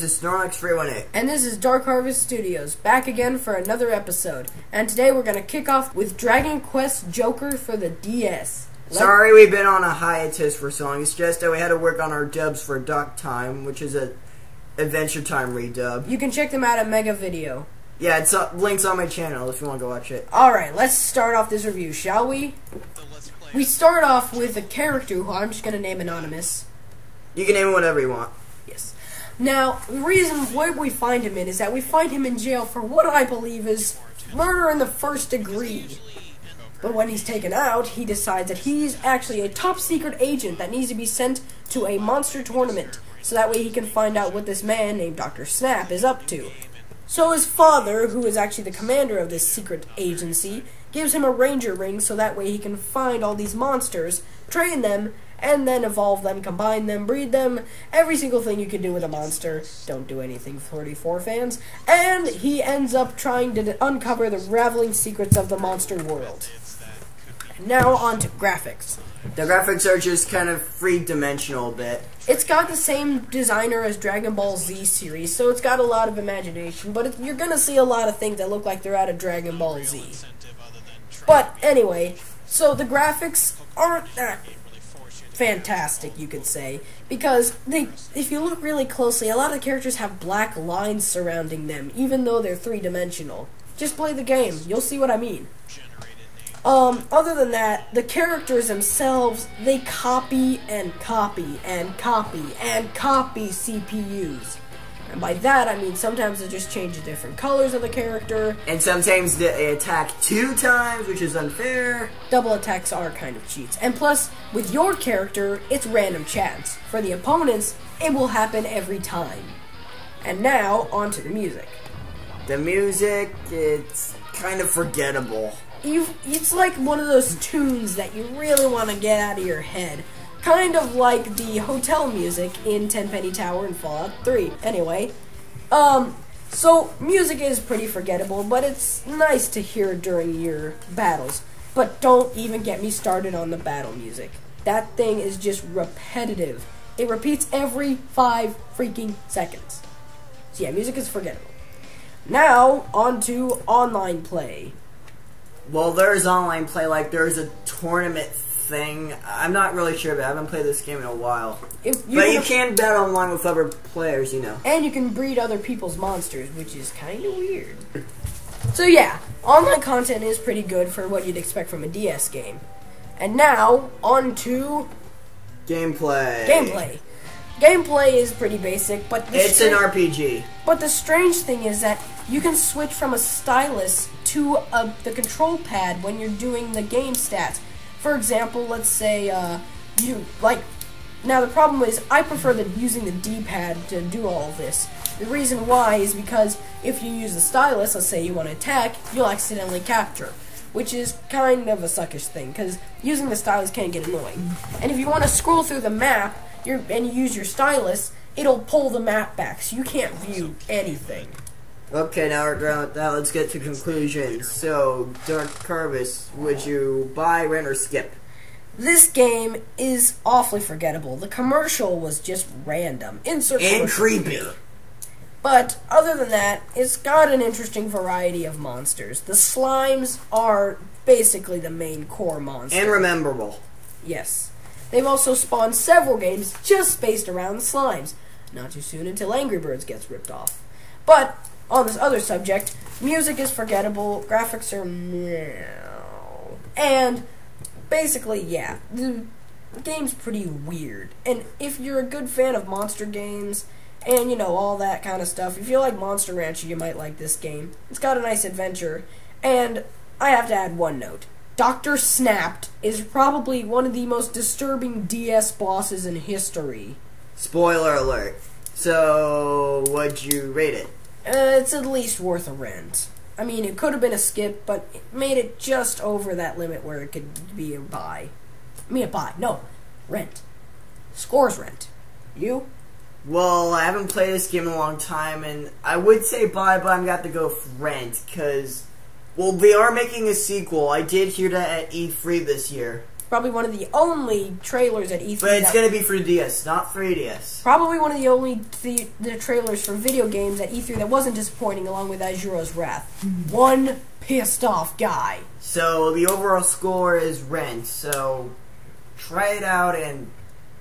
this is Snorlax318. And this is Dark Harvest Studios, back again for another episode. And today we're going to kick off with Dragon Quest Joker for the DS. Sorry we've been on a hiatus for so long. It's just that we had to work on our dubs for Duck Time, which is a Adventure Time redub. You can check them out at Mega Video. Yeah, it's links on my channel if you want to go watch it. Alright, let's start off this review, shall we? We start off with a character who I'm just going to name Anonymous. You can name it whatever you want. Yes. Now, the reason why we find him in is that we find him in jail for what I believe is murder in the first degree. But when he's taken out, he decides that he's actually a top secret agent that needs to be sent to a monster tournament, so that way he can find out what this man named Dr. Snap is up to. So his father, who is actually the commander of this secret agency, gives him a ranger ring so that way he can find all these monsters, train them, and then evolve them, combine them, breed them, every single thing you can do with a monster. Don't do anything, 44 fans. And he ends up trying to uncover the raveling secrets of the monster world. Now on to graphics. The graphics are just kind of three-dimensional a bit. It's got the same designer as Dragon Ball Z series, so it's got a lot of imagination, but you're gonna see a lot of things that look like they're out of Dragon Ball Z. But anyway, so the graphics aren't that fantastic, you could say, because if you look really closely, a lot of the characters have black lines surrounding them, even though they're three-dimensional. Just play the game, you'll see what I mean. Other than that, the characters themselves, they copy and copy and copy and copy CPUs. And by that, I mean sometimes they just change the different colors of the character. And sometimes they attack 2 times, which is unfair. Double attacks are kind of cheats. And plus, with your character, it's random chance. For the opponents, it will happen every time. And now, on to the music. The music, it's kind of forgettable. It's like one of those tunes that you really want to get out of your head. Kind of like the hotel music in Tenpenny Tower and Fallout 3. Anyway, so music is pretty forgettable, but it's nice to hear during your battles. But don't even get me started on the battle music. That thing is just repetitive. It repeats every 5 freaking seconds. So yeah, music is forgettable. Now, on to online play. Well, there's online play, like there's a tournament thing. I'm not really sure, but I haven't played this game in a while. But you can bet online with other players, you know. And you can breed other people's monsters, which is kind of weird. So yeah, online content is pretty good for what you'd expect from a DS game. And now, on to gameplay. Gameplay is pretty basic, but it's an RPG. But the strange thing is that you can switch from a stylus to the control pad when you're doing the game stats. For example, let's say now the problem is I prefer using the D-pad to do all of this. The reason why is because if you use the stylus, let's say you want to attack, you'll accidentally capture, which is kind of a suckish thing, because using the stylus can get annoying. And if you want to scroll through the map, and you use your stylus, it'll pull the map back, so you can't view anything. Okay, now let's get to conclusions. So, Dark Harvest, would you buy, rent, or skip? This game is awfully forgettable. The commercial was just random. And creepy. But, other than that, it's got an interesting variety of monsters. The slimes are basically the main core monster. And rememberable. Yes. They've also spawned several games just based around the slimes. Not too soon until Angry Birds gets ripped off. But, on this other subject, music is forgettable, graphics are meow, and basically, yeah, the game's pretty weird. And if you're a good fan of monster games, and you know, all that kind of stuff, if you like Monster Rancher, you might like this game. It's got a nice adventure, and I have to add one note. Dr. Snapped is probably one of the most disturbing DS bosses in history. Spoiler alert. So, what'd you rate it? It's at least worth a rent. I mean, it could have been a skip, but it made it just over that limit where it could be a buy. No, rent. Scores rent. You? Well, I haven't played this game in a long time, and I would say buy, but I'm got to go with rent, because, well, they are making a sequel. I did hear that at E3 this year. Probably one of the only trailers at E3. But it's going to be for DS, not 3DS. Probably one of the only the trailers for video games at E3 that wasn't disappointing, along with Azuro's Wrath. One pissed off guy. So the overall score is Ren. So try it out and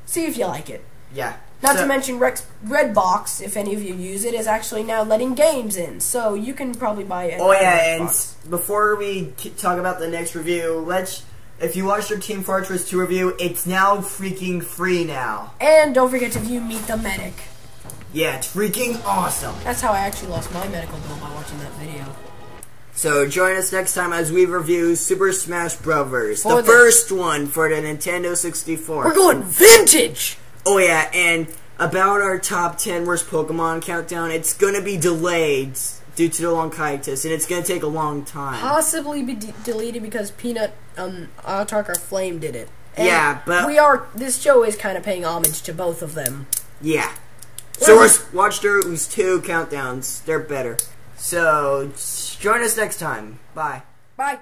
see if you like it. Yeah. Not to mention Redbox, if any of you use it, is actually now letting games in, so you can probably buy it. Oh yeah, Redbox. And before we talk about the next review, if you watched our Team Fortress 2 review, it's now freaking free now. And don't forget to view Meet the Medic. Yeah, it's freaking awesome. That's how I actually lost my medical bill, by watching that video. So join us next time as we review Super Smash Bros. The first one for the Nintendo 64. We're going vintage! Oh yeah, and about our top 10 worst Pokemon countdown, it's going to be delayed due to the long hiatus, and it's going to take a long time. Possibly be deleted because Peanut, Autark Flame did it. And yeah, but this show is kind of paying homage to both of them. Yeah. So watch those 2 countdowns. They're better. So join us next time. Bye. Bye.